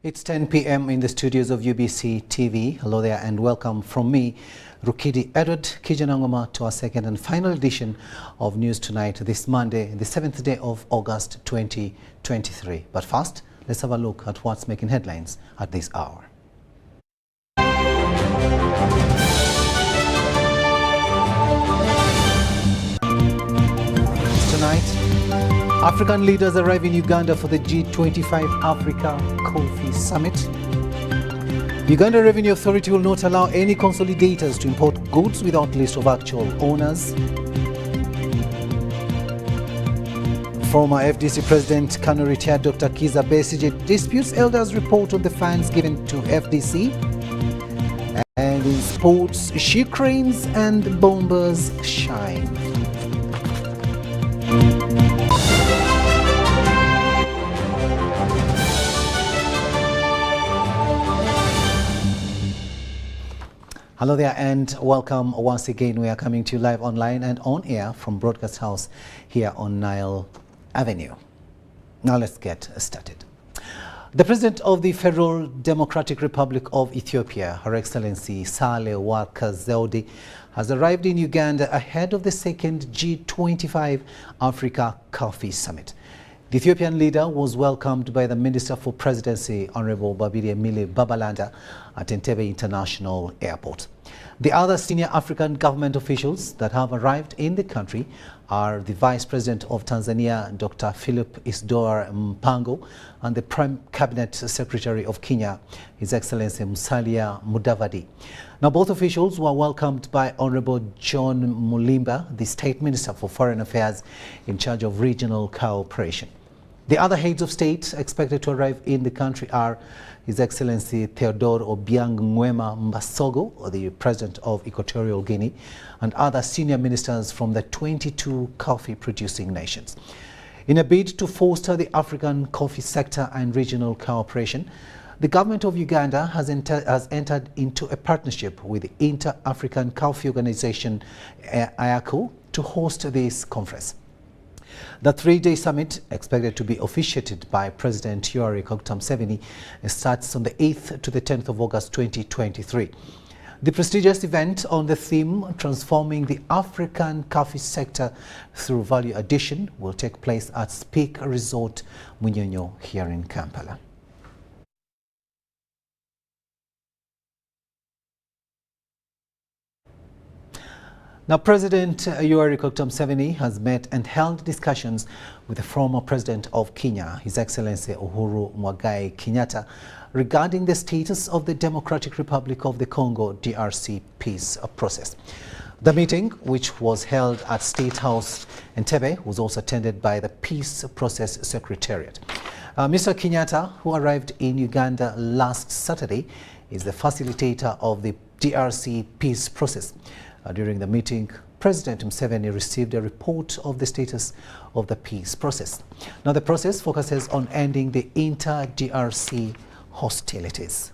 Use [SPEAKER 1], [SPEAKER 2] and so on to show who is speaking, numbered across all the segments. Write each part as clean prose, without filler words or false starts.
[SPEAKER 1] It's 10 p.m. in the studios of UBC TV. Hello there and welcome from me, Rukidi Edward Kijanangoma, to our second and final edition of News Tonight this Monday, the 7th day of August 2023. But first, let's have a look at what's making headlines at this hour. Tonight, African leaders arrive in Uganda for the G25 Africa Coffee Summit. Uganda Revenue Authority will not allow any consolidators to import goods without list of actual owners. Former FDC President, Kano retired Dr. Kiza Besigye disputes elders' report on the fines given to FDC. And in sports, she cranes and bombers shine. Hello there and welcome once again. We are coming to you live online and on air from Broadcast House here on Nile Avenue. Now let's get started. The President of the Federal Democratic Republic of Ethiopia, Her Excellency Sahle Work Zewde, has arrived in Uganda ahead of the second G25 Africa Coffee Summit. The Ethiopian leader was welcomed by the Minister for Presidency, Honorable Babiri Emile Babalanda, at Entebbe International Airport. The other senior African government officials that have arrived in the country are the Vice President of Tanzania, Dr. Philip Isdor Mpango, and the Prime Cabinet Secretary of Kenya, His Excellency Musalia Mudavadi. Now, both officials were welcomed by Honorable John Mulimba, the State Minister for Foreign Affairs in charge of regional cooperation. The other heads of state expected to arrive in the country are His Excellency Theodore Obiang Nguema Mbasogo, the President of Equatorial Guinea, and other senior ministers from the 22 coffee-producing nations. In a bid to foster the African coffee sector and regional cooperation, the government of Uganda has entered into a partnership with the Inter-African Coffee Organization, IACO, to host this conference. The three-day summit, expected to be officiated by President Yoweri Kaguta Museveni, starts on the 8th to the 10th of August 2023. The prestigious event on the theme Transforming the African Coffee Sector Through Value Addition will take place at Speak Resort Munyonyo here in Kampala. Now, President Yoweri Kaguta Museveni has met and held discussions with the former President of Kenya, His Excellency Uhuru Muigai Kenyatta, regarding the status of the Democratic Republic of the Congo DRC peace process. The meeting, which was held at State House Entebbe, was also attended by the Peace Process Secretariat. Mr. Kenyatta, who arrived in Uganda last Saturday, is the facilitator of the DRC peace process. During the meeting, President Museveni received a report of the status of the peace process. Now, the process focuses on ending the inter-DRC hostilities.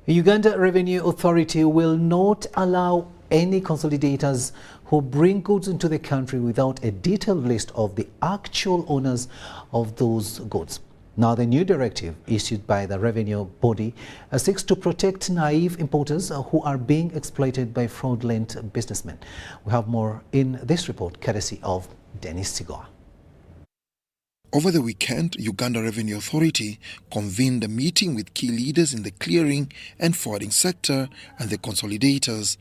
[SPEAKER 1] The Uganda Revenue Authority will not allow any consolidators who bring goods into the country without a detailed list of the actual owners of those goods. Now, the new directive issued by the revenue body seeks to protect naive importers who are being exploited by fraudulent businessmen. We have more in this report, courtesy of Dennis Sigua.
[SPEAKER 2] Over the weekend, Uganda Revenue Authority convened a meeting with key leaders in the clearing and forwarding sector and the consolidators.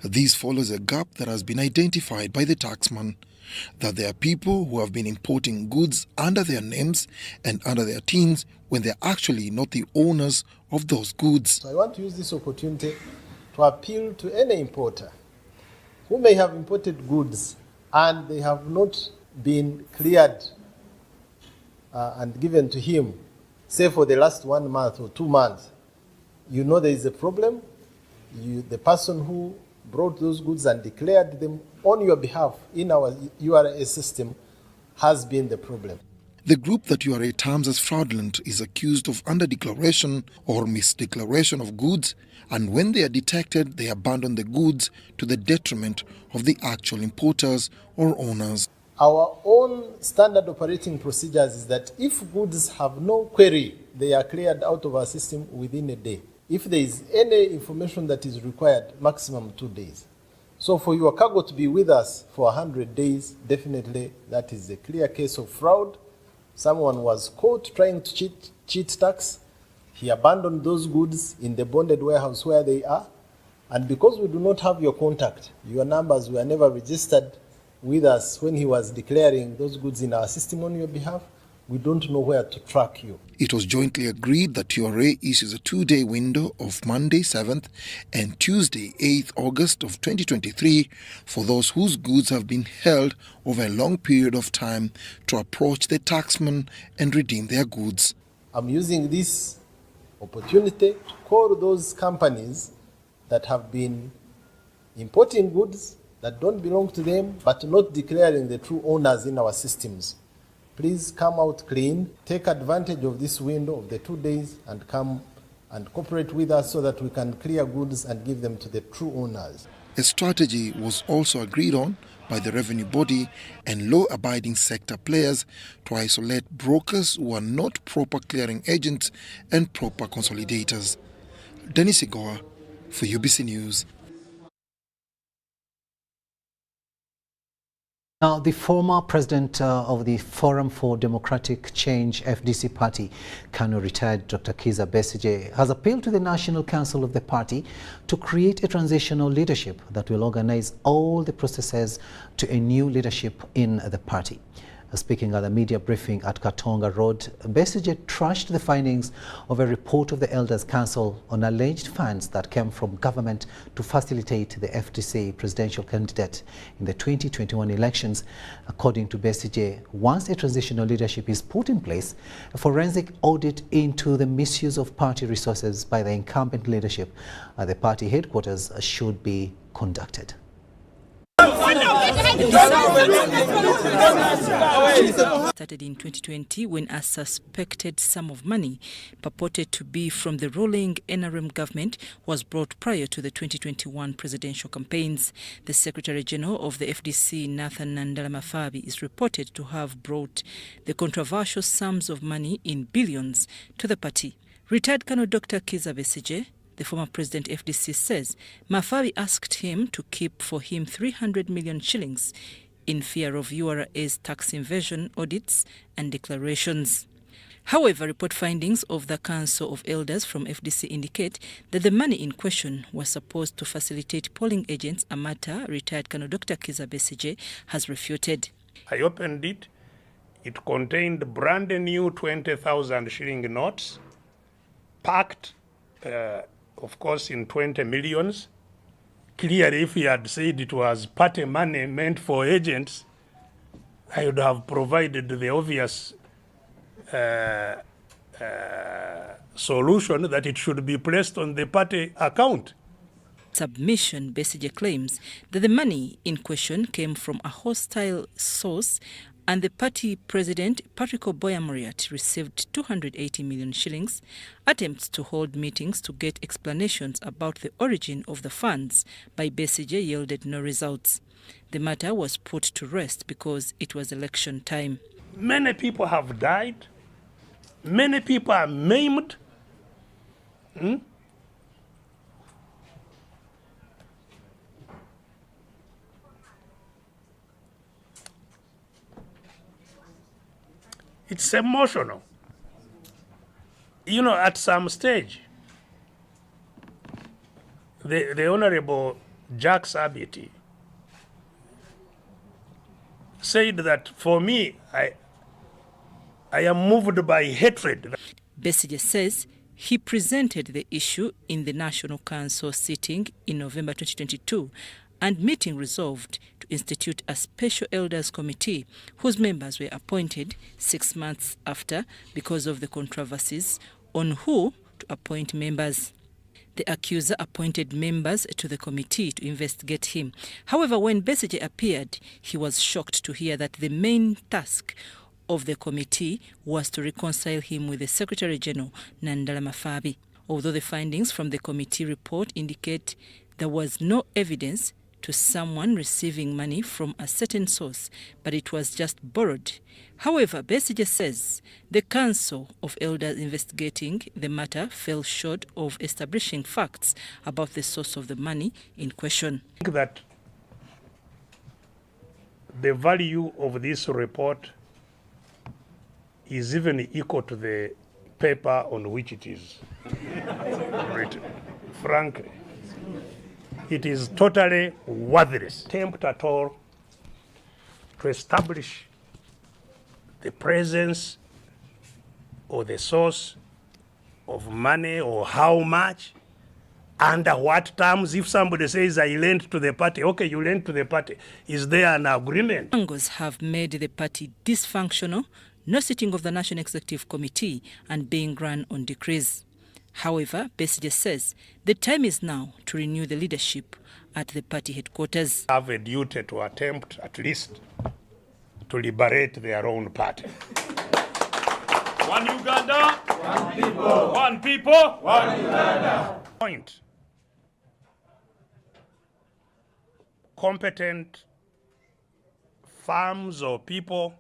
[SPEAKER 2] This follows a gap that has been identified by the taxman, that there are people who have been importing goods under their names and under their TINs when they're actually not the owners of those goods.
[SPEAKER 3] So I want to use this opportunity to appeal to any importer who may have imported goods and they have not been cleared and given to him, say for the last 1 month or 2 months. You know there is a problem. The person who brought those goods and declared them on your behalf in our URS system has been the problem.
[SPEAKER 2] The group that URA terms as fraudulent is accused of underdeclaration or misdeclaration of goods, and when they are detected, they abandon the goods to the detriment of the actual importers or owners.
[SPEAKER 3] Our own standard operating procedures is that if goods have no query, they are cleared out of our system within a day. If there is any information that is required, maximum 2 days. So for your cargo to be with us for 100 days, definitely that is a clear case of fraud. Someone was caught trying to cheat tax. He abandoned those goods in the bonded warehouse where they are. And because we do not have your contact, your numbers were never registered with us when he was declaring those goods in our system on your behalf, we don't know where to track you.
[SPEAKER 2] It was jointly agreed that URA issues a 2-day window of Monday 7th and Tuesday 8th August of 2023 for those whose goods have been held over a long period of time to approach the taxman and redeem their goods.
[SPEAKER 3] I'm using this opportunity to call those companies that have been importing goods that don't belong to them but not declaring the true owners in our systems. Please come out clean, take advantage of this window of the 2 days and come and cooperate with us so that we can clear goods and give them to the true owners.
[SPEAKER 2] A strategy was also agreed on by the revenue body and law-abiding sector players to isolate brokers who are not proper clearing agents and proper consolidators. Dennis Igoa for UBC News.
[SPEAKER 1] Now, the former president of the Forum for Democratic Change FDC party, KANU retired Dr. Kizza Besigye, has appealed to the National Council of the party to create a transitional leadership that will organize all the processes to a new leadership in the party. Speaking at a media briefing at Katonga Road, Besigye trashed the findings of a report of the Elders Council on alleged funds that came from government to facilitate the FDC presidential candidate in the 2021 elections. According to Besigye, once a transitional leadership is put in place, a forensic audit into the misuse of party resources by the incumbent leadership at the party headquarters should be conducted.
[SPEAKER 4] Started in 2020 when a suspected sum of money purported to be from the ruling NRM government was brought prior to the 2021 presidential campaigns. The Secretary General of the FDC, Nathan Nandala Mafabi, is reported to have brought the controversial sums of money in billions to the party. Retired Colonel Dr. Kizza Besigye, the former president FDC, says Mafabi asked him to keep for him 300 million shillings in fear of URA's tax invasion audits and declarations. However, report findings of the Council of Elders from FDC indicate that the money in question was supposed to facilitate polling agents, a matter retired Colonel Dr. Kizza Besigye has refuted.
[SPEAKER 5] I opened it. It contained brand new 20,000 shilling notes, packed of course, in 20 millions. Clearly, if he had said it was party money meant for agents, I would have provided the obvious solution that it should be placed on the party account.
[SPEAKER 4] Submission, Besigye claims that the money in question came from a hostile source, and the party president, Patrick Oboya-Moriat, received 280 million shillings. Attempts to hold meetings to get explanations about the origin of the funds by Besigye yielded no results. The matter was put to rest because it was election time.
[SPEAKER 5] Many people have died. Many people are maimed. It's emotional. You know, at some stage, the Honorable Jack Sabiti said that for me, I am moved by hatred.
[SPEAKER 4] Besigye says he presented the issue in the National Council sitting in November 2022, and meeting resolved to institute a special elders committee whose members were appointed 6 months after because of the controversies on who to appoint members. The accuser appointed members to the committee to investigate him. However, when Besigye appeared, he was shocked to hear that the main task of the committee was to reconcile him with the Secretary General, Nandala Mafabi. Although the findings from the committee report indicate there was no evidence to someone receiving money from a certain source, but it was just borrowed. However, Besigye says the Council of Elders investigating the matter fell short of establishing facts about the source of the money in question.
[SPEAKER 5] I think that the value of this report is even equal to the paper on which it is written. Frankly, it is totally worthless attempt at all to establish the presence or the source of money or how much, under what terms. If somebody says, I lent to the party, okay, you lent to the party. Is there an agreement?
[SPEAKER 4] Angos have made the party dysfunctional, no sitting of the National Executive Committee, and being run on decrees. However, Besigye says the time is now to renew the leadership at the party headquarters.
[SPEAKER 5] Have a duty to attempt at least to liberate their own party.
[SPEAKER 6] One Uganda, one people. One people, one Uganda.
[SPEAKER 5] Point. Competent firms or people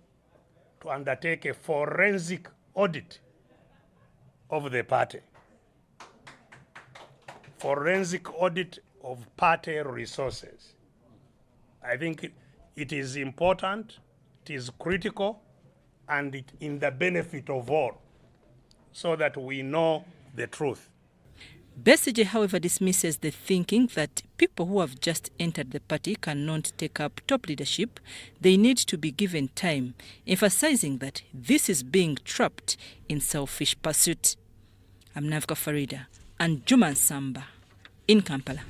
[SPEAKER 5] to undertake a forensic audit of the party. Forensic audit of party resources. I think it is important, it is critical, and it in the benefit of all, so that we know the truth.
[SPEAKER 4] Besigye, however, dismisses the thinking that people who have just entered the party cannot take up top leadership. They need to be given time, emphasizing that this is being trapped in selfish pursuit. I'm Navka Farida and Juma Samba in Kampala.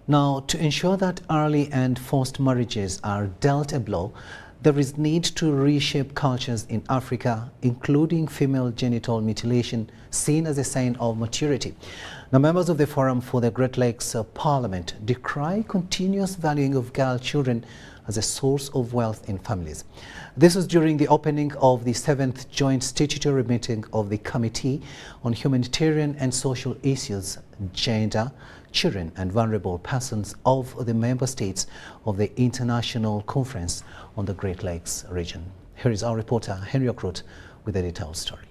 [SPEAKER 1] Now, to ensure that early and forced marriages are dealt a blow, there is need to reshape cultures in Africa, including female genital mutilation, seen as a sign of maturity. Now, members of the Forum for the Great Lakes Parliament decry continuous valuing of girl children as a source of wealth in families. This was during the opening of the 7th Joint Statutory Meeting of the Committee on Humanitarian and Social Issues, Gender, Children and Vulnerable Persons of the member states of the International Conference on the Great Lakes region. Here is our reporter, Henry Okrut, with a detailed story.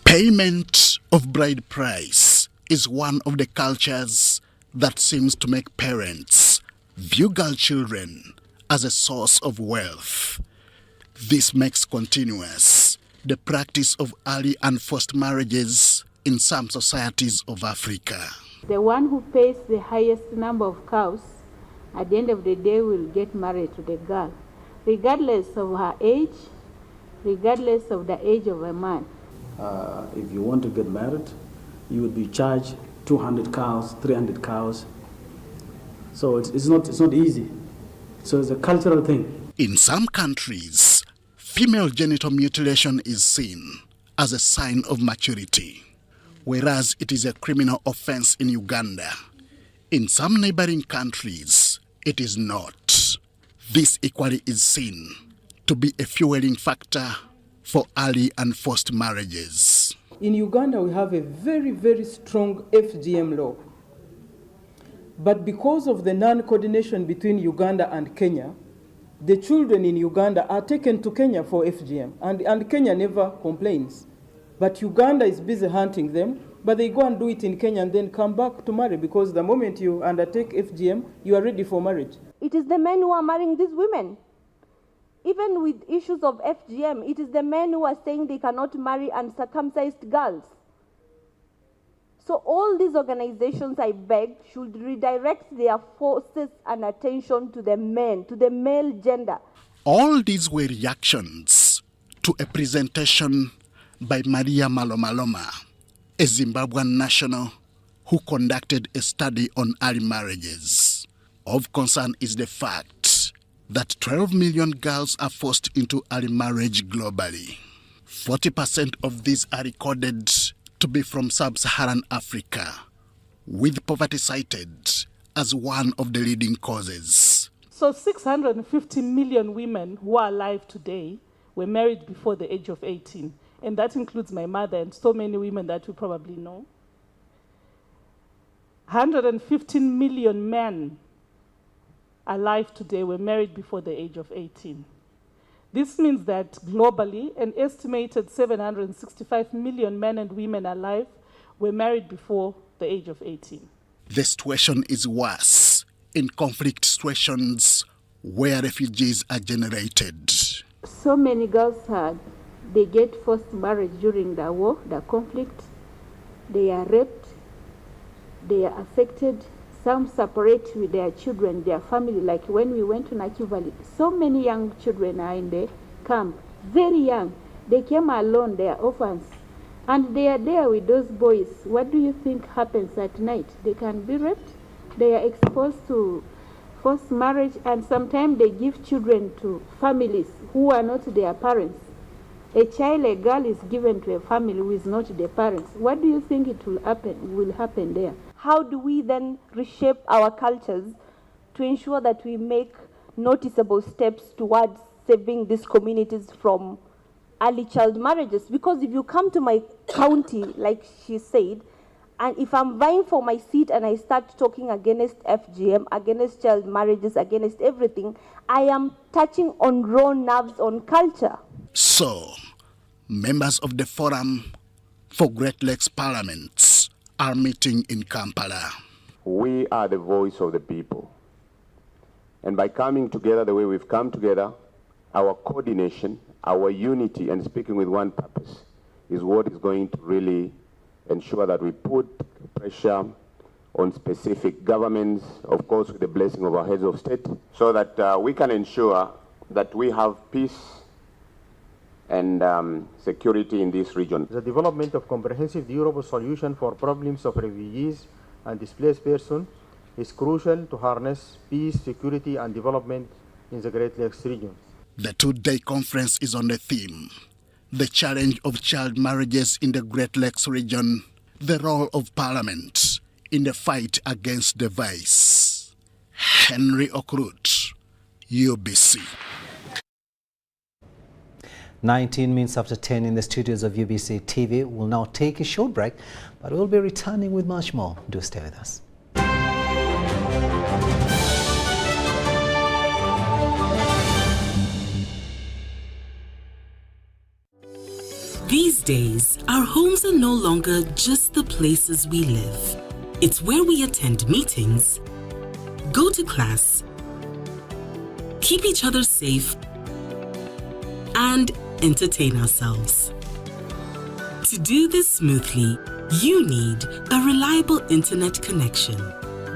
[SPEAKER 7] Payment of bride price is one of the cultures that seems to make parents view girl children as a source of wealth. This makes continuous the practice of early and forced marriages in some societies of Africa.
[SPEAKER 8] The one who pays the highest number of cows at the end of the day will get married to the girl, regardless of her age, regardless of the age of a man.
[SPEAKER 9] If you want to get married, you will be charged 200 cows, 300 cows. So it's not easy. So it's a cultural thing.
[SPEAKER 7] In some countries, female genital mutilation is seen as a sign of maturity, whereas it is a criminal offense in Uganda. In some neighboring countries, it is not. This equally is seen to be a fueling factor for early and forced marriages.
[SPEAKER 10] In Uganda, we have a very, very strong FGM law. But because of the non-coordination between Uganda and Kenya, the children in Uganda are taken to Kenya for FGM, and Kenya never complains. But Uganda is busy hunting them, but they go and do it in Kenya and then come back to marry, because the moment you undertake FGM, you are ready for marriage.
[SPEAKER 11] It is the men who are marrying these women. Even with issues of FGM, it is the men who are saying they cannot marry uncircumcised girls. So all these organizations, I beg, should redirect their forces and attention to the men, to the male gender.
[SPEAKER 7] All these were reactions to a presentation by Maria Malomaloma, a Zimbabwean national who conducted a study on early marriages. Of concern is the fact that 12 million girls are forced into early marriage globally. 40% of these are recorded to be from sub-Saharan Africa, with poverty cited as one of the leading causes.
[SPEAKER 12] So 650 million women who are alive today were married before the age of 18. And that includes my mother and so many women that you probably know. 115 million men alive today were married before the age of 18. This means that globally, an estimated 765 million men and women alive were married before the age of 18.
[SPEAKER 7] The situation is worse in conflict situations where refugees are generated.
[SPEAKER 8] So many girls they get forced marriage during the war, the conflict. They are raped, they are affected. Some separate with their children, their family. Like when we went to Naki Valley, so many young children are in the camp, very young. They came alone, they are orphans. And they are there with those boys. What do you think happens at night? They can be raped, they are exposed to forced marriage, and sometimes they give children to families who are not their parents. A girl is given to a family who is not their parents. What do you think will happen there?
[SPEAKER 11] How do we then reshape our cultures to ensure that we make noticeable steps towards saving these communities from early child marriages? Because if you come to my county, like she said, and if I'm vying for my seat and I start talking against FGM, against child marriages, against everything, I am touching on raw nerves on culture.
[SPEAKER 7] So, members of the Forum for Great Lakes Parliaments are meeting in Kampala.
[SPEAKER 13] We are the voice of the people. And by coming together the way we've come together, our coordination, our unity, and speaking with one purpose is what is going to really ensure that we put pressure on specific governments, of course with the blessing of our heads of state, so that we can ensure that we have peace and security in this region.
[SPEAKER 14] The development of comprehensive durable solution for problems of refugees and displaced persons is crucial to harness peace, security, and development in the Great Lakes region.
[SPEAKER 7] The two-day conference is on the theme: the challenge of child marriages in the Great Lakes region, the role of Parliament in the fight against the vice. Henry Okrut, UBC.
[SPEAKER 1] 19 minutes after 10 in the studios of UBC TV. We'll now take a short break, but we'll be returning with much more. Do stay with us.
[SPEAKER 15] These days, our homes are no longer just the places we live. It's where we attend meetings, go to class, keep each other safe, and entertain ourselves. To do this smoothly, you need a reliable internet connection.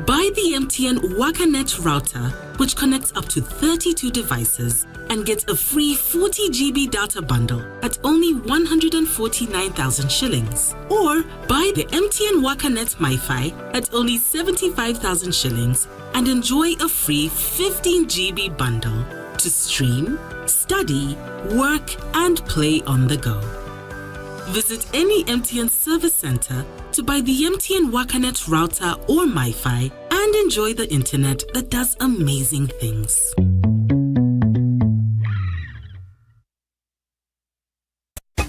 [SPEAKER 15] Buy the MTN WakaNet router, which connects up to 32 devices and gets a free 40 GB data bundle at only 149,000 shillings. Or buy the MTN WakaNet MiFi at only 75,000 shillings and enjoy a free 15 GB bundle to stream, study, work, and play on the go. Visit any MTN service center to buy the MTN WakaNet router or MiFi and enjoy the internet that does amazing things.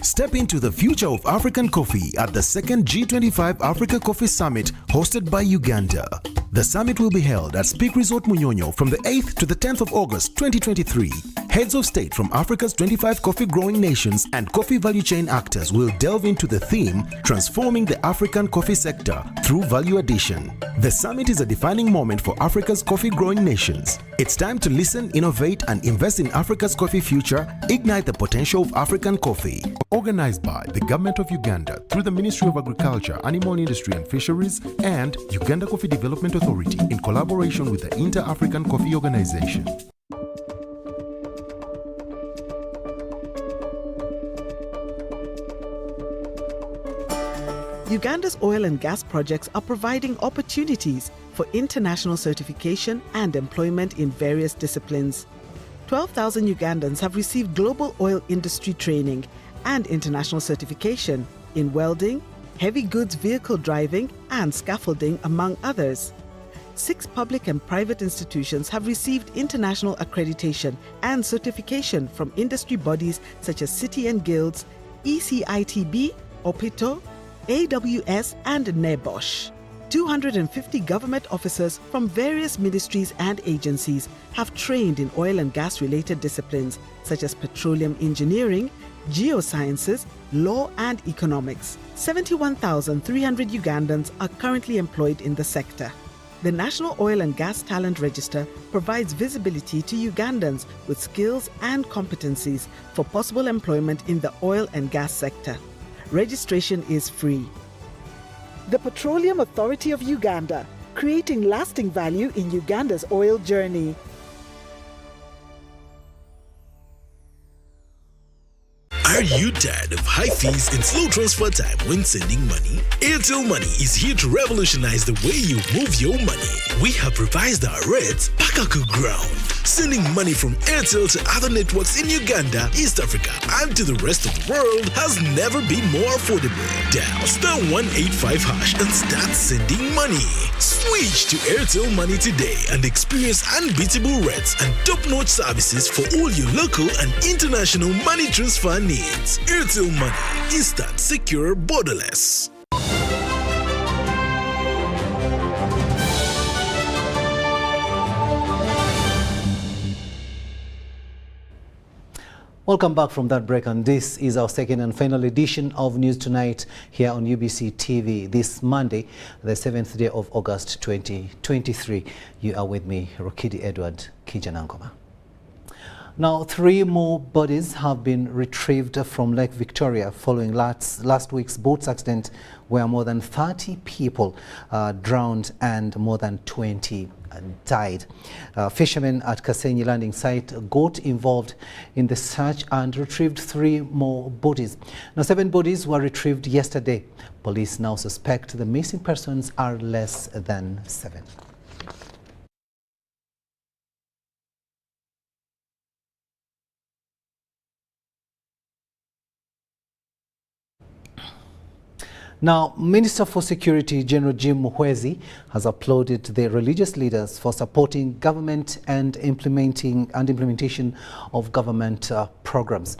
[SPEAKER 16] Step into the future of African coffee at the second G25 Africa Coffee Summit hosted by Uganda. The summit will be held at Speak Resort Munyonyo from the 8th to the 10th of August 2023. Heads of state from Africa's 25 coffee growing nations and coffee value chain actors will delve into the theme, Transforming the African Coffee Sector Through Value Addition. The summit is a defining moment for Africa's coffee growing nations. It's time to listen, innovate, and invest in Africa's coffee future, ignite the potential of African coffee. Organized by the Government of Uganda through the Ministry of Agriculture, Animal Industry and Fisheries and Uganda Coffee Development Authority in collaboration with the Inter-African Coffee Organization.
[SPEAKER 17] Uganda's oil and gas projects are providing opportunities for international certification and employment in various disciplines. 12,000 Ugandans have received global oil industry training and international certification in welding, heavy goods vehicle driving, and scaffolding, among others. 6 public and private institutions have received international accreditation and certification from industry bodies such as City and Guilds, ECITB, OPITO, AWS, and NEBOSH. 250 government officers from various ministries and agencies have trained in oil and gas-related disciplines such as petroleum engineering, geosciences, law, and economics. 71,300 Ugandans are currently employed in the sector. The National Oil and Gas Talent Register provides visibility to Ugandans with skills and competencies for possible employment in the oil and gas sector. Registration is free. The Petroleum Authority of Uganda, creating lasting value in Uganda's oil journey.
[SPEAKER 16] Are you tired of high fees and slow transfer time when sending money? Airtel Money is here to revolutionize the way you move your money. We have revised our rates back to ground. Sending money from Airtel to other networks in Uganda, East Africa, and to the rest of the world has never been more affordable. Dial *185# and start sending money. Switch to Airtel Money today and experience unbeatable rates and top-notch services for all your local and international money transfer needs. Airtel Money, instant, secure, borderless.
[SPEAKER 1] Welcome back from that break, and this is our second and final edition of News Tonight here on UBC TV. This Monday, the 7th day of August 2023. You are with me, Rokidi Edward Kijanankoma. Now, 3 more bodies have been retrieved from Lake Victoria following last week's boat accident where more than 30 people drowned and more than 20 died. Fishermen at Kasenyi landing site got involved in the search and retrieved 3 more bodies. Now, 7 bodies were retrieved yesterday. Police now suspect the missing persons are less than 7. Now, Minister for Security General Jim Muhwezi has applauded the religious leaders for supporting government and implementation of government programs.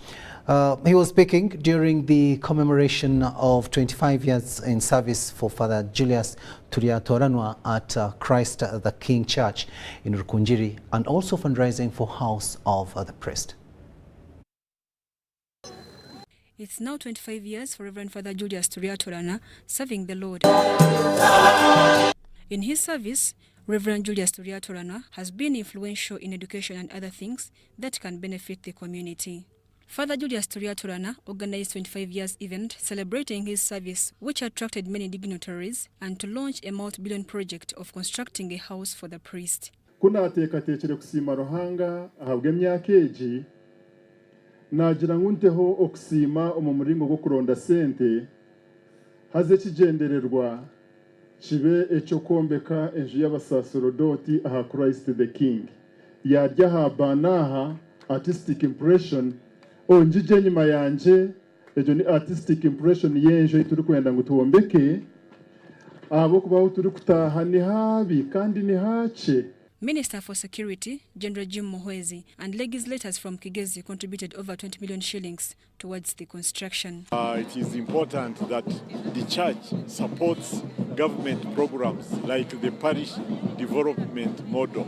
[SPEAKER 1] He was speaking during the commemoration of 25 years in service for Father Julius Turiatoranwa at Christ the King Church in Rukunjiri, and also fundraising for House of the Priest.
[SPEAKER 18] It's now 25 years for Reverend Father Julius Turiatoranwa serving the Lord. In his service, Reverend Julius Turiatoranwa has been influential in education and other things that can benefit the community. Father Julius Turiatoranwa organized 25 years event celebrating his service, which attracted many dignitaries, and to launch a multi-billion project of constructing a house for the priest.
[SPEAKER 19] Kunateekateekere kusiima Ruhanga ahabwa emyaka egi nagira ngunteho okusiima omu muringo gw'okuronda sente haze kigendererwa kibe eky'okwombeka enju y'abasaserodoti aha Christ the King yarya aha banaha artistic impression onjije enyuma yanje egyo ni artistic impression y'enju turi kwenda ngu tuwombeke abo kubaho turi kutaha ni habi kandi ni hache.
[SPEAKER 18] Minister for Security, General Jim Muhwezi, and legislators from Kigezi contributed over 20 million shillings towards the construction.
[SPEAKER 20] It is important that the church supports government programs like the parish development model,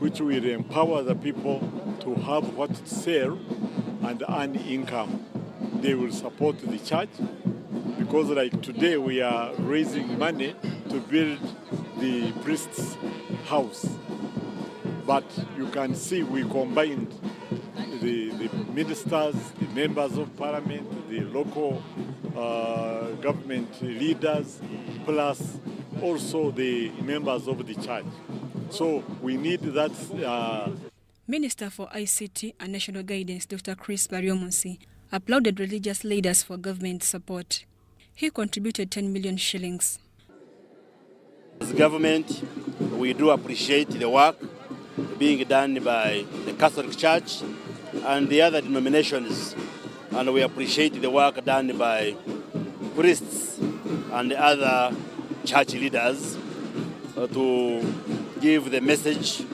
[SPEAKER 20] which will empower the people to have what to sell and earn income. They will support the church because like today we are raising money to build the priest's house, but you can see we combined the ministers, the members of parliament, the local government leaders, plus also the members of the church. So we need that.
[SPEAKER 18] Minister for ICT and National Guidance, Dr. Chris Baryomunsi, applauded religious leaders for government support. He contributed 10 million shillings.
[SPEAKER 21] As government, we do appreciate the work being done by the Catholic Church and the other denominations, and we appreciate the work done by priests and other church leaders. to give the message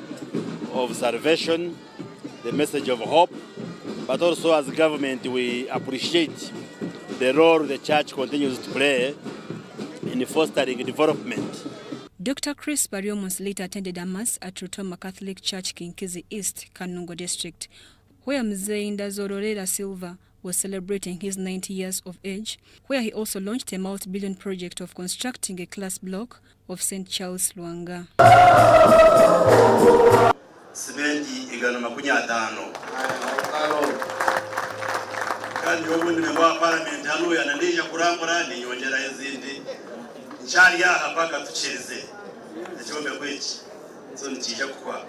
[SPEAKER 21] of salvation, the message of hope, but also as government we appreciate the role the church continues to play in fostering development.
[SPEAKER 18] Dr. Chris Bariomos later attended a mass at Rutoma Catholic Church, Kinkizi East, Kanungo District, where Mzee Ndazororera Silva was celebrating his 90 years of age, where he also launched a multi-billion project of constructing a class block of St. Charles Luanga.
[SPEAKER 21] Kandi yobundi memba parliament hano yanandija kurangura ni nyongera izindi nchari yaha paka tucheze ekyombe kwechi so nchija kukwa.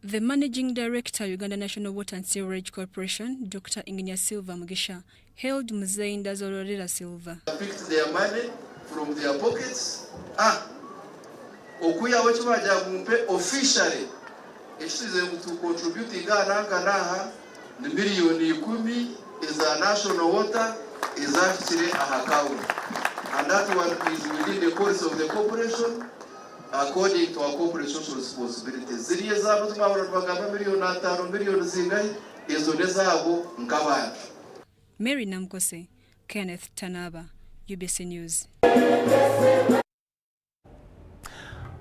[SPEAKER 18] The Managing Director, Uganda National Water and Sewerage Corporation, Dr. Inginia Silva Mugisha, hailed Mzee Ndazororera Silva.
[SPEAKER 3] Picked their money from their pockets. Okuya wetu wajagumpe officially. Ekisize to contributing naha ni milioni 10 is a national water is actually a account. And that one is within the course of the corporation according to our corporate social responsibilities. Ziriye zabo tumabura bagamba milioni 5 milioni zingai izo nezabo nk'abantu.
[SPEAKER 18] Mary Namkose, Kenneth Tanaba, UBC News.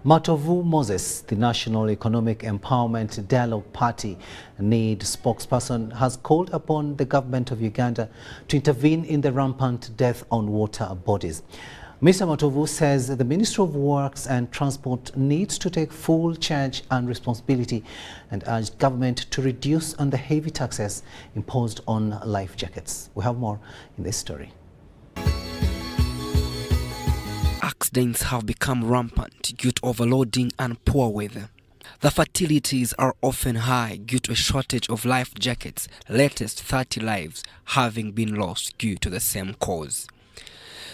[SPEAKER 1] Matovu Moses, the National Economic Empowerment Dialogue Party NED spokesperson, has called upon the government of Uganda to intervene in the rampant death on water bodies. Mr. Matovu says the Ministry of Works and Transport needs to take full charge and responsibility and urged government to reduce on the heavy taxes imposed on life jackets. We have more in this story.
[SPEAKER 22] Accidents have become rampant due to overloading and poor weather. The fatalities are often high due to a shortage of life jackets, latest 30 lives having been lost due to the same cause.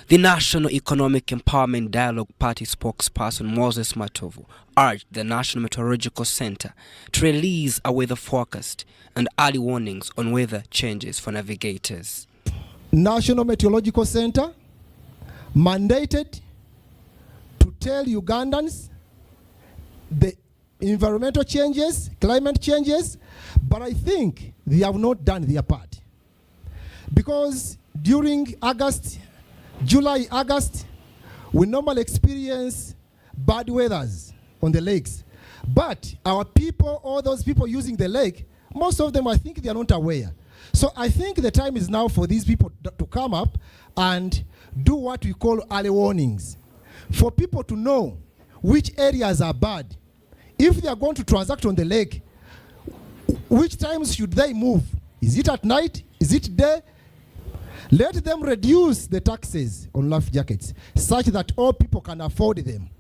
[SPEAKER 22] The National Economic Empowerment Dialogue Party spokesperson Moses Matovu urged the National Meteorological Center to release a weather forecast and early warnings on weather changes for navigators.
[SPEAKER 23] National Meteorological Center mandated to tell Ugandans the environmental changes, climate changes, but I think they have not done their part. Because during July, August, we normally experience bad weathers on the lakes. But our people, all those people using the lake, most of them, I think they are not aware. So I think the time is now for these people to come up and do what we call early warnings. For people to know which areas are bad. If they are going to transact on the lake, which times should they move? Is it at night? Is it day? Let them reduce the taxes on life jackets such that all people can afford them.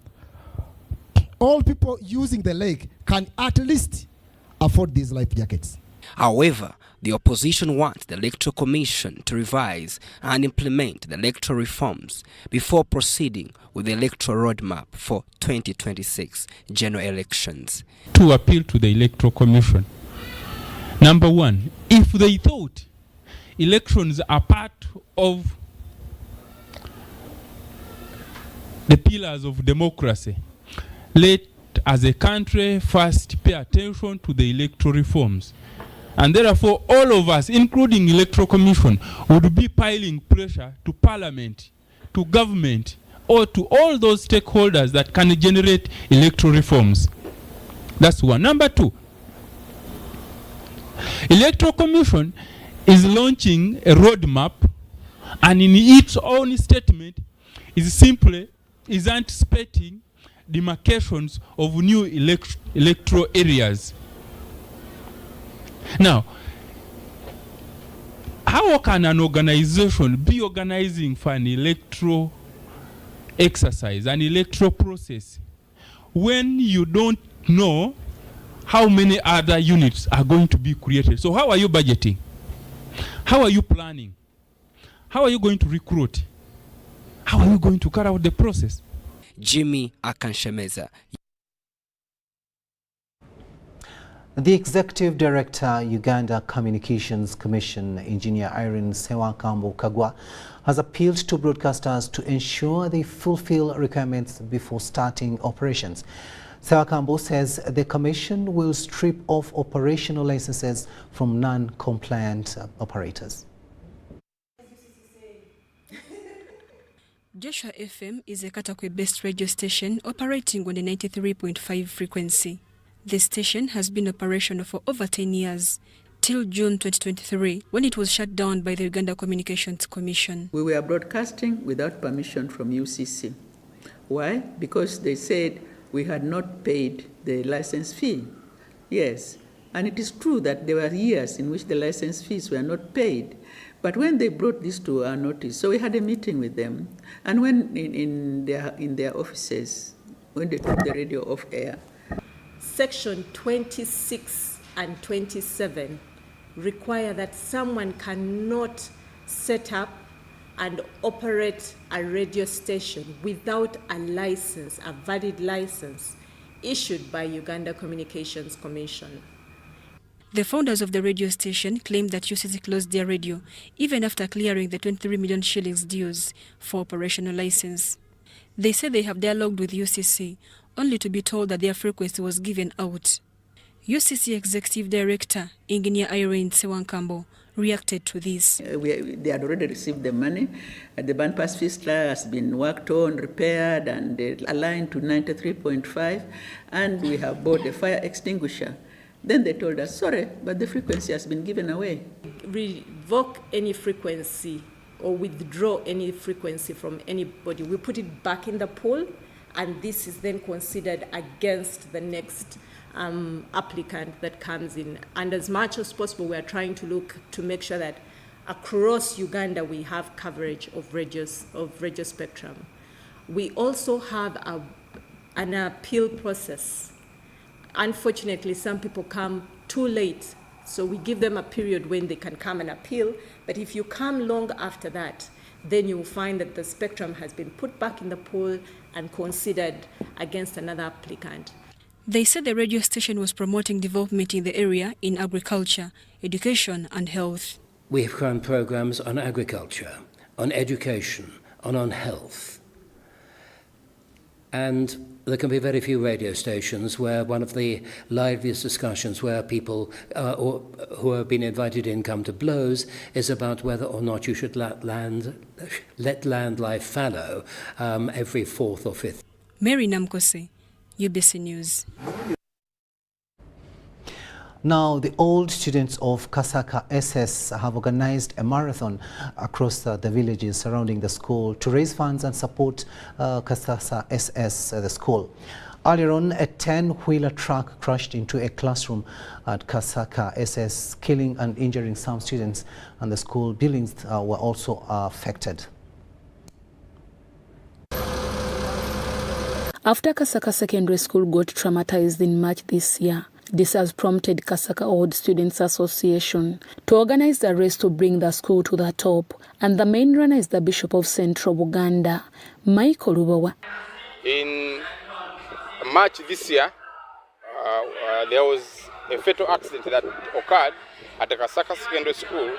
[SPEAKER 23] All people using the lake can at least afford these life jackets.
[SPEAKER 22] However, the opposition wants the Electoral Commission to revise and implement the electoral reforms before proceeding with the electoral roadmap for 2026 general elections.
[SPEAKER 24] To appeal to the Electoral Commission. Number one, if they thought elections are part of the pillars of democracy, let as a country first pay attention to the electoral reforms. And therefore, all of us, including Electoral Commission, would be piling pressure to Parliament, to government, or to all those stakeholders that can generate electoral reforms. That's one. Number two, Electoral Commission is launching a roadmap, and in its own statement is anticipating demarcations of new electoral areas. Now, how can an organization be organizing for an electoral exercise, an electoral process, when you don't know how many other units are going to be created? So how are you budgeting? How are you planning? How are you going to recruit? How are you going to carry out the process?
[SPEAKER 22] Jimmy Akanshemeza.
[SPEAKER 1] The Executive Director, Uganda Communications Commission, Engineer Irene Sewakambo Kagwa, has appealed to broadcasters to ensure they fulfill requirements before starting operations. Sewakambo says the commission will strip off operational licenses from non-compliant operators.
[SPEAKER 18] Joshua FM is a Katakwe-based radio station operating on the 93.5 frequency. The station has been operational for over 10 years, till June 2023, when it was shut down by the Uganda Communications Commission.
[SPEAKER 2] We were broadcasting without permission from UCC. Why? Because they said we had not paid the license fee. Yes, and it is true that there were years in which the license fees were not paid. But when they brought this to our notice, so we had a meeting with them, and when in their offices, when they took the radio off air.
[SPEAKER 4] Section 26 and 27 require that someone cannot set up and operate a radio station without a license, a valid license, issued by Uganda Communications Commission.
[SPEAKER 18] The founders of the radio station claimed that UCC closed their radio even after clearing the 23 million shillings dues for operational license. They say they have dialogued with UCC, only to be told that their frequency was given out. UCC Executive Director, Engineer Irene Sewakambo, reacted to this.
[SPEAKER 2] They had already received the money. The bandpass fistula has been worked on, repaired, and aligned to 93.5, and we have bought a fire extinguisher. Then they told us, sorry, but the frequency has been given away.
[SPEAKER 4] Revoke any frequency or withdraw any frequency from anybody. We put it back in the pool, and this is then considered against the next applicant that comes in. And as much as possible, we are trying to look to make sure that across Uganda we have coverage of radio spectrum. We also have an appeal process. Unfortunately, some people come too late, so we give them a period when they can come and appeal. But if you come long after that, then you will find that the spectrum has been put back in the pool and considered against another applicant.
[SPEAKER 18] They said the radio station was promoting development in the area in agriculture, education and health.
[SPEAKER 5] We have run programs on agriculture, on education, on health. And there can be very few radio stations where one of the liveliest discussions where people who have been invited in come to blows is about whether or not you should let land lie fallow every fourth or fifth.
[SPEAKER 18] Mary Namkose, UBC News.
[SPEAKER 1] Now, the old students of Kasaka SS have organized a marathon across the villages surrounding the school to raise funds and support Kasaka SS, the school. Earlier on, a 10-wheeler truck crashed into a classroom at Kasaka SS, killing and injuring some students, and the school buildings were also affected.
[SPEAKER 6] After Kasaka Secondary School got traumatized in March this year, this has prompted Kasaka Old Students Association to organize a race to bring the school to the top. And the main runner is the Bishop of Central Buganda, Michael Rubawa.
[SPEAKER 25] In March this year, there was a fatal accident that occurred at the Kasaka Secondary School,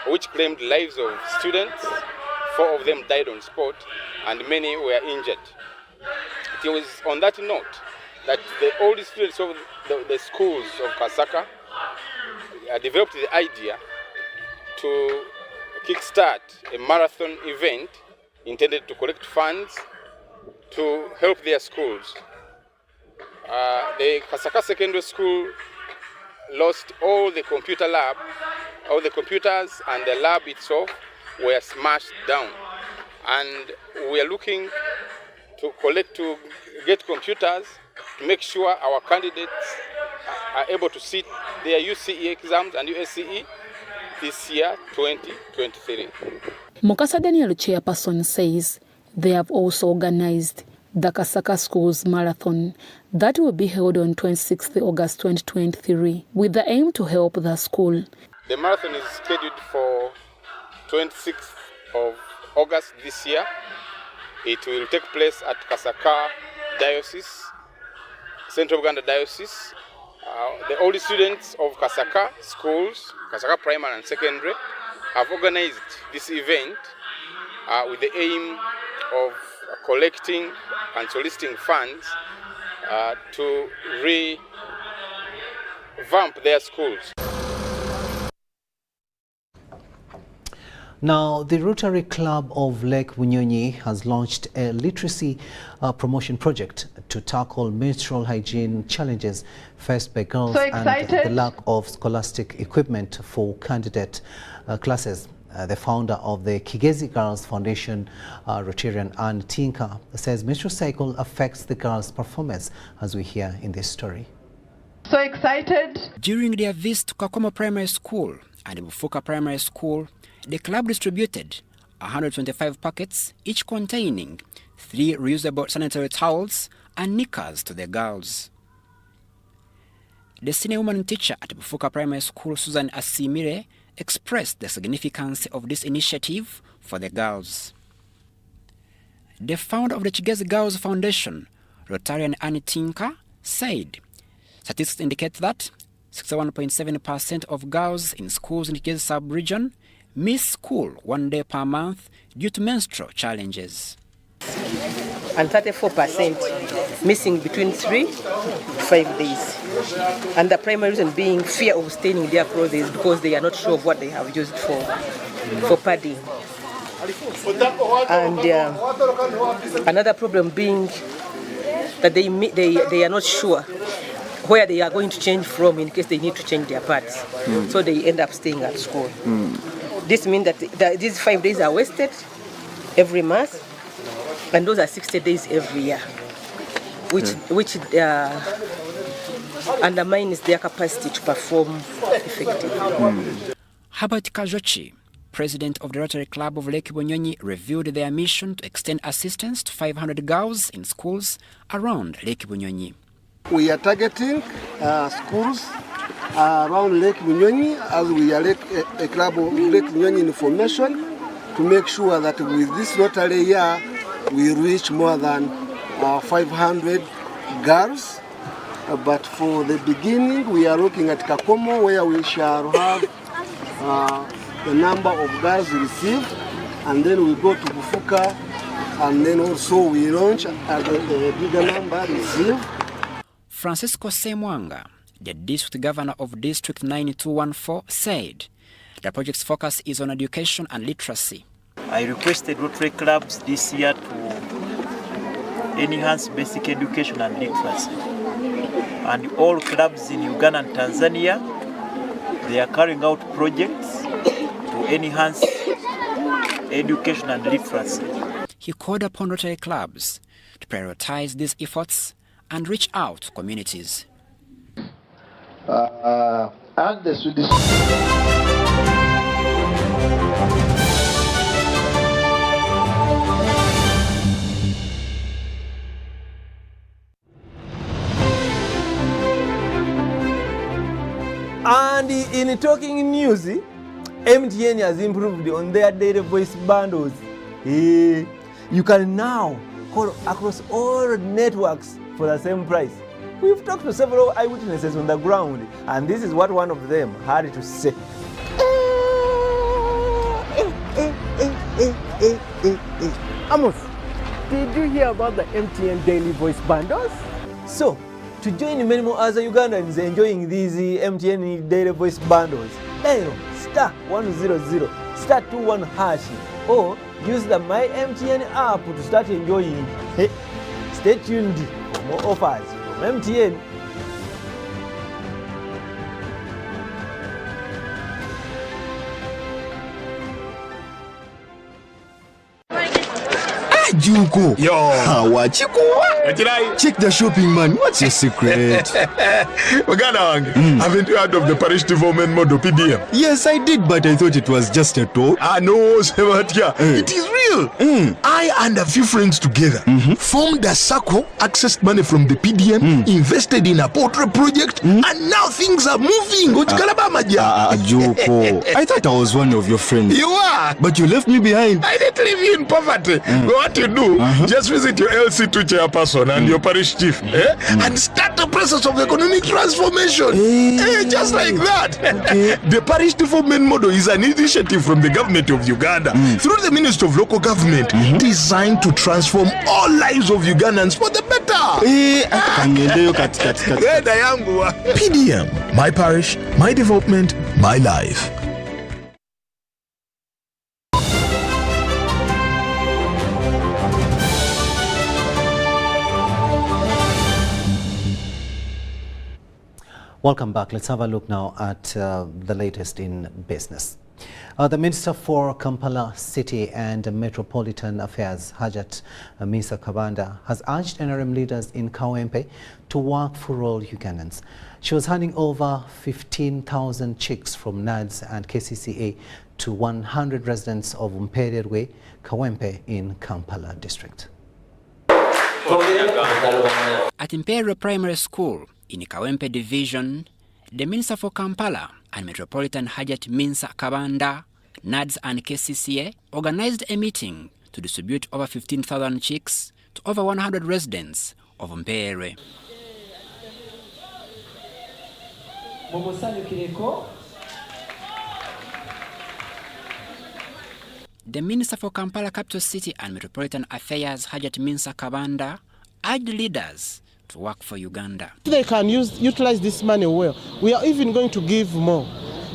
[SPEAKER 25] which claimed lives of students. 4 of them died on spot, and many were injured. It was on that note that the old students of the schools of Kasaka developed the idea to kickstart a marathon event intended to collect funds to help their schools. The Kasaka Secondary School lost all the computer lab, all the computers and the lab itself were smashed down. And we are looking to get computers to make sure our candidates are able to sit their UCE exams and USCE this year, 2023.
[SPEAKER 6] Mukasa Daniel chairperson says they have also organized the Kasaka Schools Marathon that will be held on 26th August 2023 with the aim to help the school.
[SPEAKER 25] The marathon is scheduled for 26th of August this year. It will take place at Kasaka Diocese, Central Uganda Diocese. The old students of Kasaka schools, Kasaka Primary and Secondary, have organized this event with the aim of collecting and soliciting funds to revamp their schools.
[SPEAKER 1] Now, the Rotary Club of Lake Bunyonyi has launched a literacy promotion project to tackle menstrual hygiene challenges faced by girls and the lack of scholastic equipment for candidate classes. The founder of the Kigezi Girls Foundation, Rotarian Anne Tinka, says menstrual cycle affects the girls' performance, as we hear in this story.
[SPEAKER 8] So excited!
[SPEAKER 9] During their visit to Kakomo Primary School and Bufuka Primary School, the club distributed 125 packets, each containing 3 reusable sanitary towels and knickers to the girls. The senior woman teacher at Bufuka Primary School, Susan Asimire, expressed the significance of this initiative for the girls. The founder of the Kigezi Girls Foundation, Rotarian Annie Tinka, said statistics indicate that 61.7% of girls in schools in the Kigezi sub-region miss school 1 day per month due to menstrual challenges.
[SPEAKER 10] And 34% missing between 3 to 5 days. And the primary reason being fear of staining their clothes because they are not sure of what they have used for padding. And another problem being that they are not sure where they are going to change from in case they need to change their pads. So they end up staying at school. This means that these 5 days are wasted every month, and those are 60 days every year, which undermines their capacity to perform effectively.
[SPEAKER 9] Herbert Kajochi, president of the Rotary Club of Lake Bunyonyi, revealed their mission to extend assistance to 500 girls in schools around Lake Bunyonyi.
[SPEAKER 11] We are targeting schools around Lake Bunyonyi, as we are a club of Lake Bunyonyi information, to make sure that with this Rotary year we reach more than 500 girls. But for the beginning, we are looking at Kakomo, where we shall have the number of girls received, and then we go to Bufuka, and then also we launch at a bigger number received.
[SPEAKER 9] Francisco Semwanga, the district governor of District 9214, said the project's focus is on education and literacy.
[SPEAKER 12] I requested Rotary clubs this year to enhance basic education and literacy. And all clubs in Uganda and Tanzania, they are carrying out projects to enhance education and literacy.
[SPEAKER 9] He called upon Rotary clubs to prioritize these efforts and reach out to communities.
[SPEAKER 11] And the Swedish
[SPEAKER 26] And in talking news, MTN has improved on their data voice bundles. You can now call across all networks for the same price. We've talked to several eyewitnesses on the ground, and this is what one of them had to say. Amos, did you hear about the MTN daily voice bundles? So, to join many more other Ugandans enjoying these MTN daily voice bundles, dial *100 *21# or use the My MTN app to start enjoying. Stay tuned for more offers from MTN.
[SPEAKER 27] Juko. Yo. Check the shopping, man. What's your secret?
[SPEAKER 28] Haven't you heard of the parish development model, PDM?
[SPEAKER 27] Yes, I did, but I thought it was just a talk.
[SPEAKER 28] No, Sebatia. It is real. I and a few friends together formed a circle, accessed money from the PDM, invested in a portrait project, and now things are moving.
[SPEAKER 27] Juko. I thought I was one of your friends.
[SPEAKER 28] You are.
[SPEAKER 27] But you left me behind.
[SPEAKER 28] I didn't leave you in poverty. What you do, just visit your LC2 chairperson and your parish chief and start a process of economic transformation. Just like that. The parish development model is an initiative from the government of Uganda through the Ministry of Local Government designed to transform all lives of Ugandans for the better. PDM, my parish, my development, my life.
[SPEAKER 1] Welcome back. Let's have a look now at the latest in business. The Minister for Kampala City and Metropolitan Affairs, Hajat Misa Kabanda, has urged NRM leaders in Kawempe to work for all Ugandans. She was handing over 15,000 chicks from NADS and KCCA to 100 residents of Mpererwe, Kawempe in Kampala district.
[SPEAKER 9] At Mpererwe Primary School in Kawempe Division, the Minister for Kampala and Metropolitan Hajat Minsa Kabanda, NADS and KCCA organized a meeting to distribute over 15,000 chicks to over 100 residents of Mpererwe. The Minister for Kampala Capital City and Metropolitan Affairs, Hajat Minsa Kabanda, urged leaders to work for Uganda.
[SPEAKER 7] They can utilize this money well. We are even going to give more.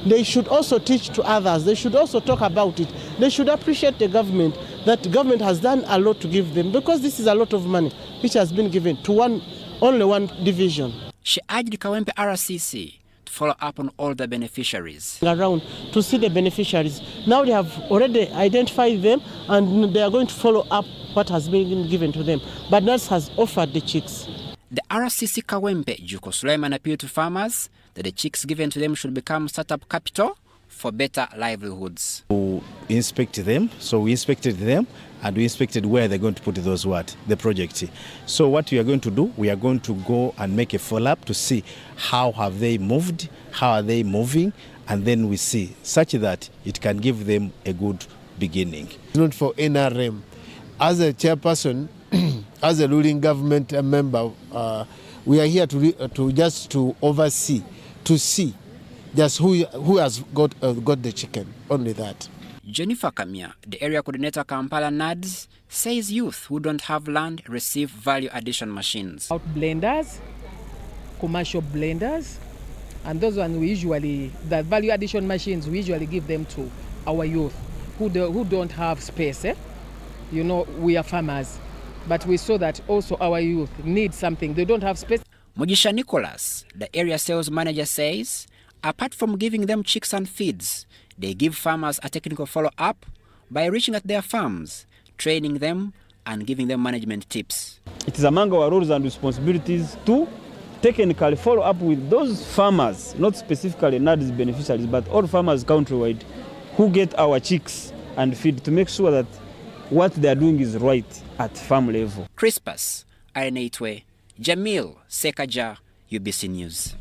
[SPEAKER 7] They should also teach to others. They should also talk about it. They should appreciate the government, that the government has done a lot to give them, because this is a lot of money which has been given to only one division.
[SPEAKER 9] She urged the Kawempe RCC to follow up on all the beneficiaries.
[SPEAKER 7] Around to see the beneficiaries. Now they have already identified them and they are going to follow up what has been given to them. But NADS has offered the chicks.
[SPEAKER 9] The RCC Kawempe, Juko Suleiman, appealed to farmers that the chicks given to them should become startup capital for better livelihoods.
[SPEAKER 13] We inspect them, so we inspected them and we inspected where they're going to put the project. So what we are going to do, we are going to go and make a follow-up to see how have they moved, how are they moving, and then we see such that it can give them a good beginning.
[SPEAKER 11] Not for NRM. As a chairperson, as a ruling government member, we are here to oversee, to see just who has got the chicken, only that.
[SPEAKER 9] Jennifer Kamia, the area coordinator Kampala NADS, says youth who don't have land receive value addition machines.
[SPEAKER 14] Blenders, commercial blenders, and those ones the value addition machines, we usually give them to our youth who don't have space. You know, we are farmers, but we saw that also our youth need something. They don't have space.
[SPEAKER 9] Mugisha Nicholas, the area sales manager, says apart from giving them chicks and feeds, they give farmers a technical follow-up by reaching at their farms, training them and giving them management tips.
[SPEAKER 15] It is among our roles and responsibilities to technically follow up with those farmers, not specifically NADS beneficiaries, but all farmers countrywide who get our chicks and feed, to make sure that what they are doing is right at farm level.
[SPEAKER 9] Crispus, Arenaitwe, Jamil, Sekaja, UBC News.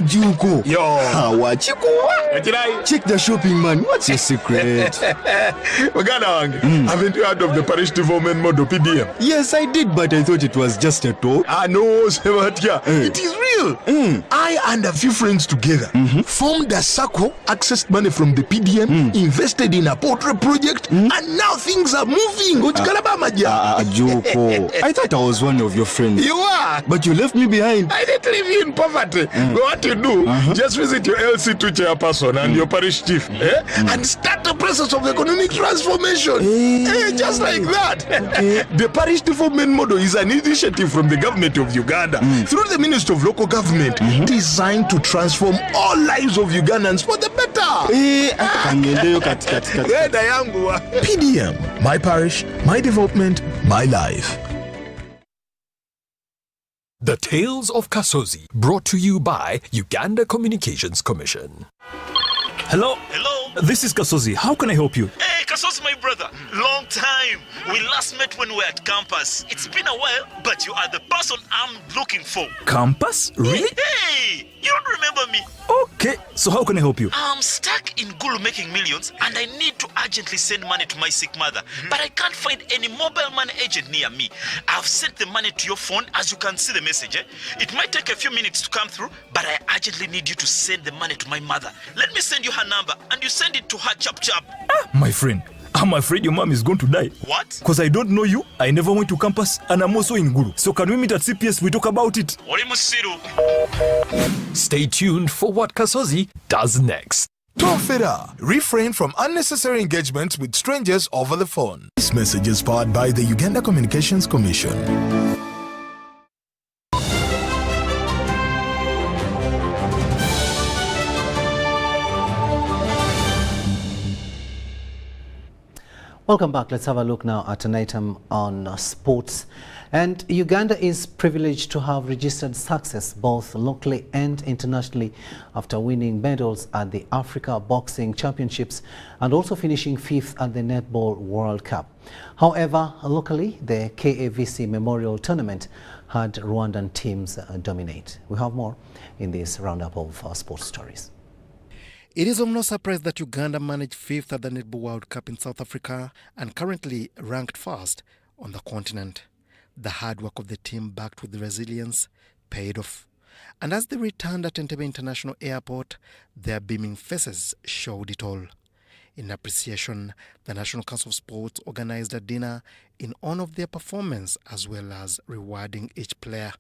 [SPEAKER 28] Juko. Yo. Check the shopping, man. What's your secret? Haven't you heard of the parish development model, PDM? Yes, I did, but I thought it was just a talk. No, Sebatia. It is real. I and a few friends together formed a circle, accessed money from the PDM, invested in a poultry project, and now things are moving.
[SPEAKER 27] Juko, I thought I was one of your friends.
[SPEAKER 28] You are.
[SPEAKER 27] But you left me behind.
[SPEAKER 28] I didn't leave you in poverty. What you do, just visit your LC2 chairperson and your parish chief and start the process of economic transformation. Just like that. The parish development model is an initiative from the government of Uganda through the Ministry of Local Government designed to transform all lives of Ugandans for the better. PDM, my parish, my development, my life.
[SPEAKER 16] The Tales of Kasozi, brought to you by Uganda Communications Commission.
[SPEAKER 17] Hello? Hello? This is Kasozi. How can I help you?
[SPEAKER 19] Hey, Kasozi, my brother. Long time. We last met when we were at campus. It's been a while, but you are the person I'm looking for.
[SPEAKER 17] Campus? Really?
[SPEAKER 19] Hey! You don't remember me?
[SPEAKER 17] Okay, So how can I help you?
[SPEAKER 19] I'm stuck in Gulu making millions and I need to urgently send money to my sick mother. But I can't find any mobile money agent near me. I've sent the money to your phone, as you can see the message. It might take a few minutes to come through, but I urgently need you to send the money to my mother. Let me send you her number and you send it to her chap.
[SPEAKER 17] My friend, I'm afraid your mom is going to die.
[SPEAKER 19] What?
[SPEAKER 17] Because I don't know you, I never went to campus, and I'm also in Gulu. So can we meet at CPS, we talk about it?
[SPEAKER 16] Stay tuned for what Kasozi does next.
[SPEAKER 28] Tofera, refrain from unnecessary engagements with strangers over the phone. This message is powered by the Uganda Communications Commission.
[SPEAKER 1] Welcome back. Let's have a look now at an item on sports. And Uganda is privileged to have registered success both locally and internationally after winning medals at the Africa Boxing Championships and also finishing 5th at the Netball World Cup. However, locally, the KAVC Memorial Tournament had Rwandan teams dominate. We have more in this roundup of sports stories.
[SPEAKER 2] It is of no surprise that Uganda managed 5th at the Netball World Cup in South Africa and currently ranked first on the continent. The hard work of the team, backed with resilience, paid off. And as they returned at Entebbe International Airport, their beaming faces showed it all. In appreciation, the National Council of Sports organized a dinner in honor of their performance as well as rewarding each player.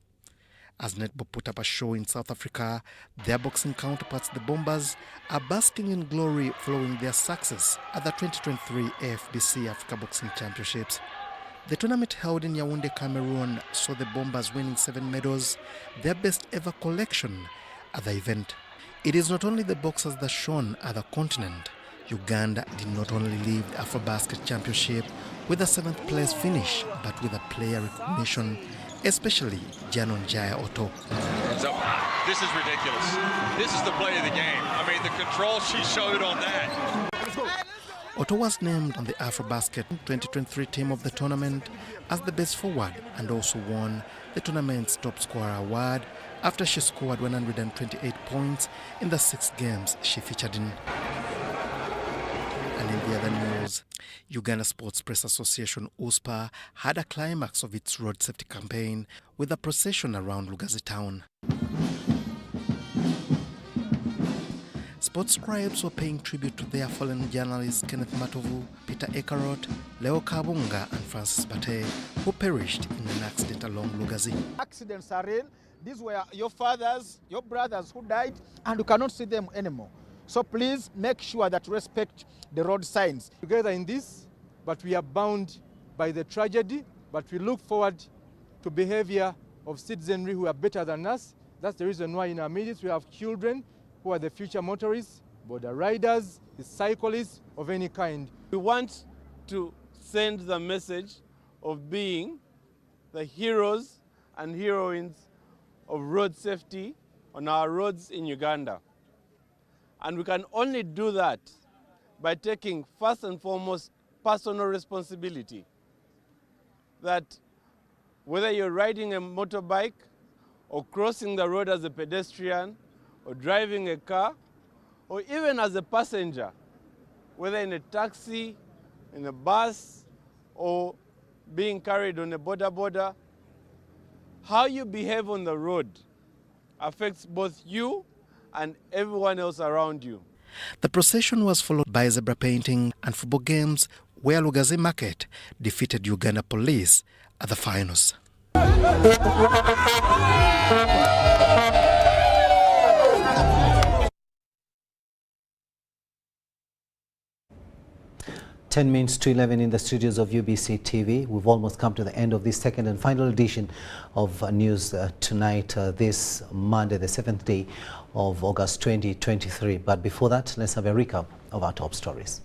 [SPEAKER 2] As Netball put up a show in South Africa, their boxing counterparts, the Bombers, are basking in glory following their success at the 2023 AFBC Africa Boxing Championships. The tournament held in Yaoundé, Cameroon, saw the Bombers winning 7 medals, their best ever collection at the event. It is not only the boxers that shone at the continent. Uganda did not only leave the AfroBasket Championship with a 7th place finish, but with a player recognition, especially Janon Jaya Otto.
[SPEAKER 3] This is ridiculous. This is the play of the game. I mean, the control she showed on that.
[SPEAKER 2] Otto was named on the AfroBasket 2023 team of the tournament as the best forward and also won the tournament's top scorer award after she scored 128 points in the 6 games she featured in. And in the other news, Uganda Sports Press Association USPA had a climax of its road safety campaign with a procession around Lugazi town. Sports scribes were paying tribute to their fallen journalists Kenneth Matovu, Peter Ekarot, Leo Kabunga and Francis Bate, who perished in an accident along Lugazi.
[SPEAKER 4] Accidents are real. These were your fathers, your brothers who died, and you cannot see them anymore. So please make sure that you respect the road signs.
[SPEAKER 20] Together in this, but we are bound by the tragedy, but we look forward to behavior of citizenry who are better than us. That's the reason why in our midst we have children who are the future motorists, border riders, the cyclists of any kind.
[SPEAKER 21] We want to send the message of being the heroes and heroines of road safety on our roads in Uganda. And we can only do that by taking first and foremost personal responsibility. That whether you're riding a motorbike or crossing the road as a pedestrian or driving a car or even as a passenger, whether in a taxi, in a bus or being carried on a border, how you behave on the road affects both you and everyone else around you.
[SPEAKER 2] The procession was followed by zebra painting and football games where Lugazi Market defeated Uganda Police at the finals.
[SPEAKER 1] 10 minutes to 11 in the studios of UBC TV. We've almost come to the end of this second and final edition of News Tonight, this Monday, the 7th day of August 2023. But before that, let's have a recap of our top stories.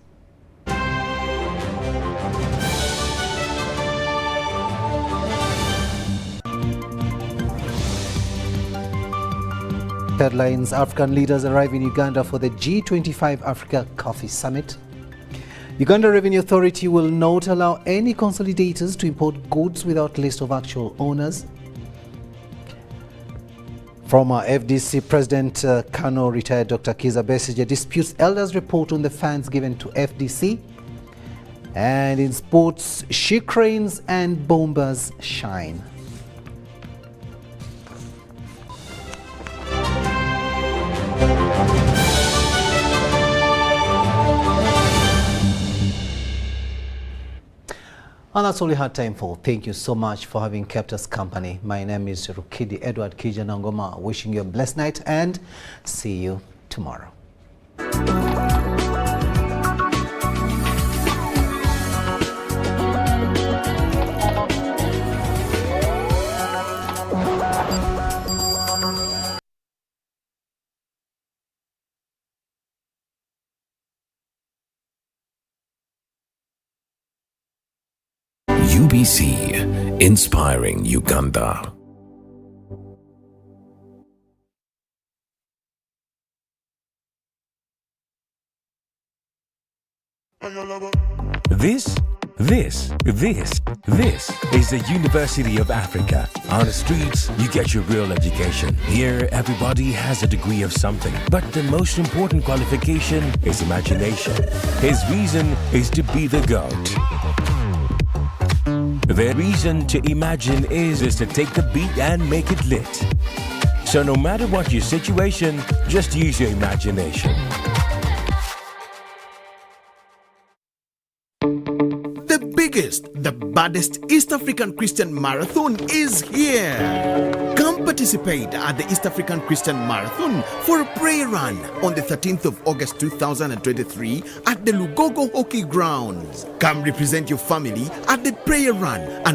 [SPEAKER 1] Headlines: African leaders arrive in Uganda for the G25 Africa Coffee Summit. Uganda Revenue Authority will not allow any consolidators to import goods without list of actual owners. Former FDC President Kano retired Dr. Kiza Besigye disputes elders' report on the funds given to FDC. And in sports, she cranes and bombers shine. And that's all we had time for. Thank you so much for having kept us company. My name is Rukidi Edward Kijanangoma, wishing you a blessed night and see you tomorrow.
[SPEAKER 5] UBC, inspiring Uganda.
[SPEAKER 6] This is the University of Africa. On the streets, you get your real education. Here, everybody has a degree of something. But the most important qualification is imagination. His reason is to be the GOAT. The reason to imagine is to take the beat and make it lit. So no matter what your situation, just use your imagination.
[SPEAKER 8] The biggest, the baddest East African Christian Marathon is here. Come participate at the East African Christian Marathon for a prayer run on the 13th of August 2023 at the Lugogo Hockey Grounds. Come represent your family at the prayer run and